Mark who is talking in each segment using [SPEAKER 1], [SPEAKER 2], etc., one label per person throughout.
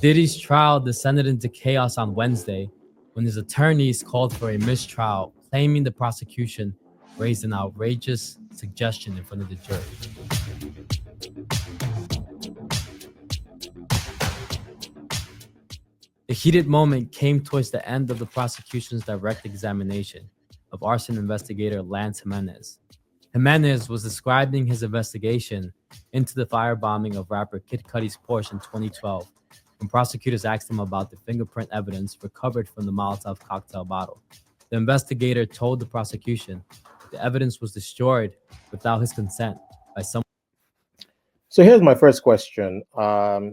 [SPEAKER 1] Diddy's trial descended into chaos on Wednesday when his attorneys called for a mistrial, claiming the prosecution raised an outrageous suggestion in front of the jury. The heated moment came towards the end of the prosecution's direct examination of arson investigator 𝐬𝐮𝐬𝐫𝐞. Jimenez was describing his investigation into the firebombing of rapper 𝐾𝐨𝐺's Porsche in 2012 when prosecutors asked him about the fingerprint evidence recovered from the Molotov cocktail bottle. The investigator told the prosecution that the evidence was destroyed without his consent by someone.
[SPEAKER 2] So here's my first question. For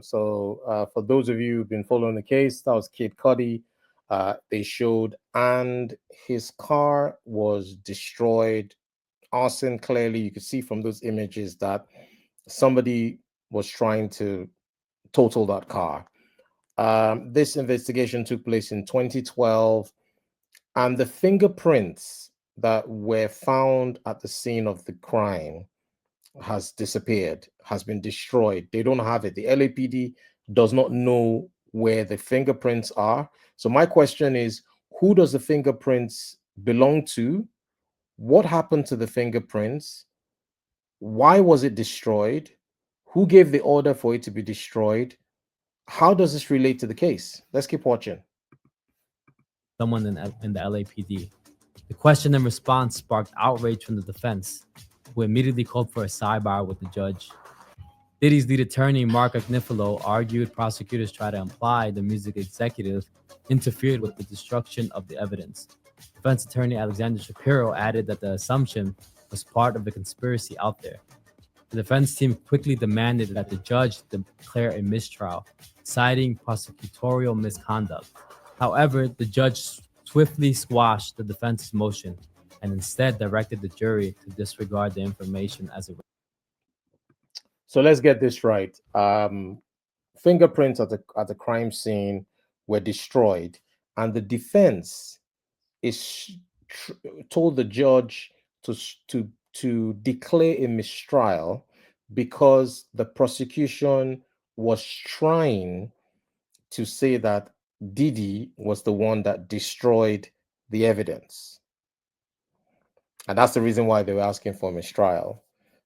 [SPEAKER 2] those of you who've been following the case, that was 𝐾𝐨𝐺. They showed, and his car was destroyed. Arson, clearly, you could see from those images that somebody was trying to total that car. This investigation took place in 2012, and the fingerprints that were found at the scene of the crime has disappeared, has been destroyed. They don't have it. The LAPD does not know where the fingerprints are. So my question is, who does the fingerprints belong to? What happened to the fingerprints? Why was it destroyed? Who gave the order for it to be destroyed? How does this relate to the case? Let's keep watching.
[SPEAKER 1] Someone in the LAPD. The question and response sparked outrage from the defense, who immediately called for a sidebar with the judge. Diddy's lead attorney, Mark Agnifilo, argued prosecutors try to imply the music executive interfered with the destruction of the evidence. Defense attorney Alexander Shapiro added that the assumption was part of the conspiracy out there. The defense team quickly demanded that the judge declare a mistrial, citing prosecutorial misconduct. However, the judge swiftly squashed the defense's motion and instead directed the jury to disregard the information as a.
[SPEAKER 2] So let's get this right. Fingerprints at the crime scene were destroyed, and the defense told the judge to declare a mistrial because the prosecution was trying to say that Diddy was the one that destroyed the evidence. And that's the reason why they were asking for a mistrial.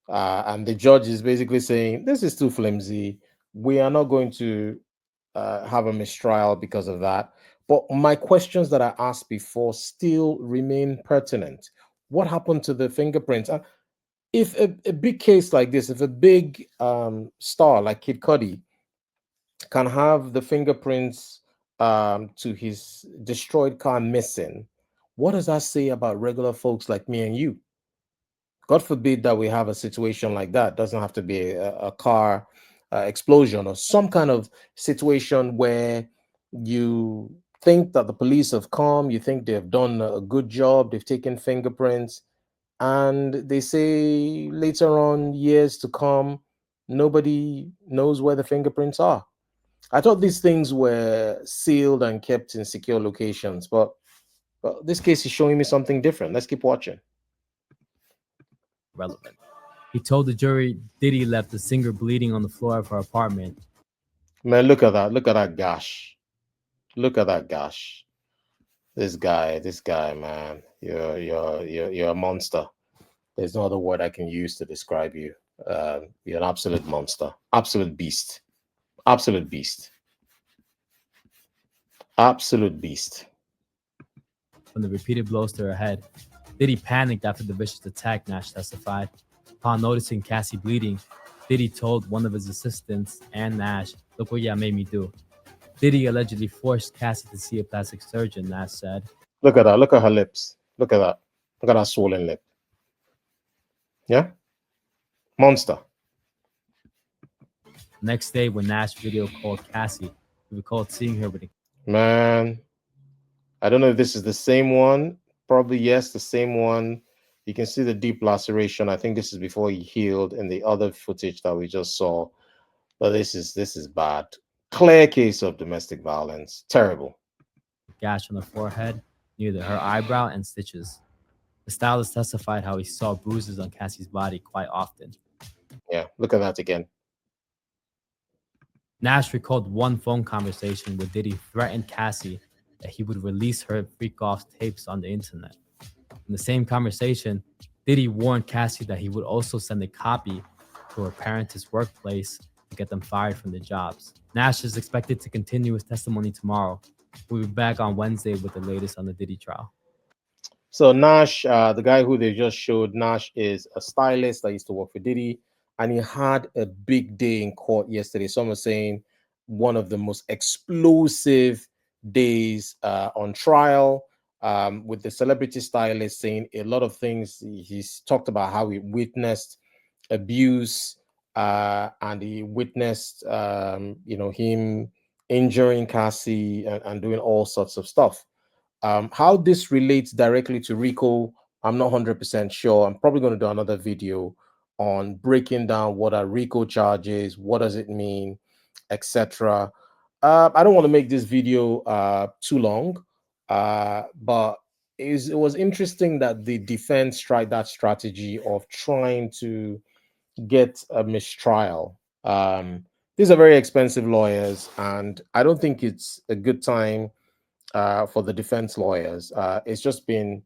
[SPEAKER 2] And the judge is basically saying, this is too flimsy. We are not going to have a mistrial because of that. But my questions that I asked before still remain pertinent. What happened to the fingerprints? If a big case like this, if a big star like 𝐾𝐨𝐺 can have the fingerprints to his destroyed car missing, what does that say about regular folks like me and you? God forbid that we have a situation like that. It doesn't have to be a car explosion or some kind of situation where you think that the police have come, you think they have done a good job, they've taken fingerprints, and they say later on, years to come, nobody knows where the fingerprints are. I thought these things were sealed and kept in secure locations, but this case is showing me something different. Let's keep watching.
[SPEAKER 1] Relevant. He told the jury Diddy left the singer bleeding on the floor of her apartment.
[SPEAKER 2] Man, look at that. Look at that gash. Look at that gash. This guy, man. You're a monster. There's no other word I can use to describe you. You're an absolute monster. Absolute beast. Absolute beast. Absolute beast.
[SPEAKER 1] From the repeated blows to her head, Diddy panicked after the vicious attack, Nash testified. Upon noticing Cassie bleeding, Diddy told one of his assistants and Nash, "Look what y'all made me do." Diddy allegedly forced Cassie to see a plastic surgeon, Nash said.
[SPEAKER 2] Look at that. Look at her lips. Look at that. Look at that swollen lip. Yeah? Monster.
[SPEAKER 1] Next day, when Nash video called Cassie, he recalled seeing her with a...
[SPEAKER 2] Man, I don't know if this is the same one. Probably yes, the same one. You can see the deep laceration. I think this is before he healed in the other footage that we just saw. But this is bad. Clear case of domestic violence. Terrible.
[SPEAKER 1] Gash on the forehead, near her eyebrow, and stitches. The stylist testified how he saw bruises on Cassie's body quite often.
[SPEAKER 2] Yeah, look at that again.
[SPEAKER 1] Nash recalled one phone conversation where Diddy threatened Cassie that he would release her freak-off tapes on the internet. In the same conversation, Diddy warned Cassie that he would also send a copy to her parents' workplace to get them fired from their jobs. Nash is expected to continue his testimony tomorrow. We'll be back on Wednesday with the latest on the Diddy trial.
[SPEAKER 2] So Nash, the guy who they just showed, Nash is a stylist that used to work for Diddy, and he had a big day in court yesterday. Some are saying one of the most explosive days on trial, with the celebrity stylist saying a lot of things. He's talked about how he witnessed abuse, and he witnessed, him injuring Cassie and doing all sorts of stuff. How this relates directly to RICO, I'm not 100% sure. I'm probably going to do another video on breaking down what are RICO charges, what does it mean, etc. I don't want to make this video too long, but it was interesting that the defense tried that strategy of trying to get a mistrial. These are very expensive lawyers, and I don't think it's a good time for the defense lawyers. It's just been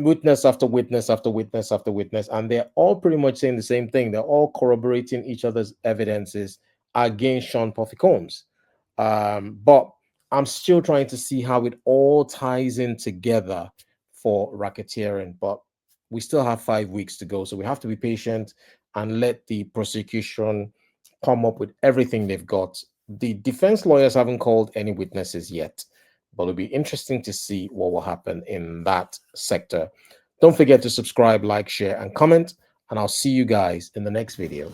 [SPEAKER 2] witness after witness after witness after witness, and they're all pretty much saying the same thing. They're all corroborating each other's evidences against Sean Puffy Combs. But I'm still trying to see how it all ties in together for racketeering. But we still have 5 weeks to go, so we have to be patient and let the prosecution come up with everything they've got. The defense lawyers haven't called any witnesses yet, but it'll be interesting to see what will happen in that sector. Don't forget to subscribe, like, share, and comment, and I'll see you guys in the next video.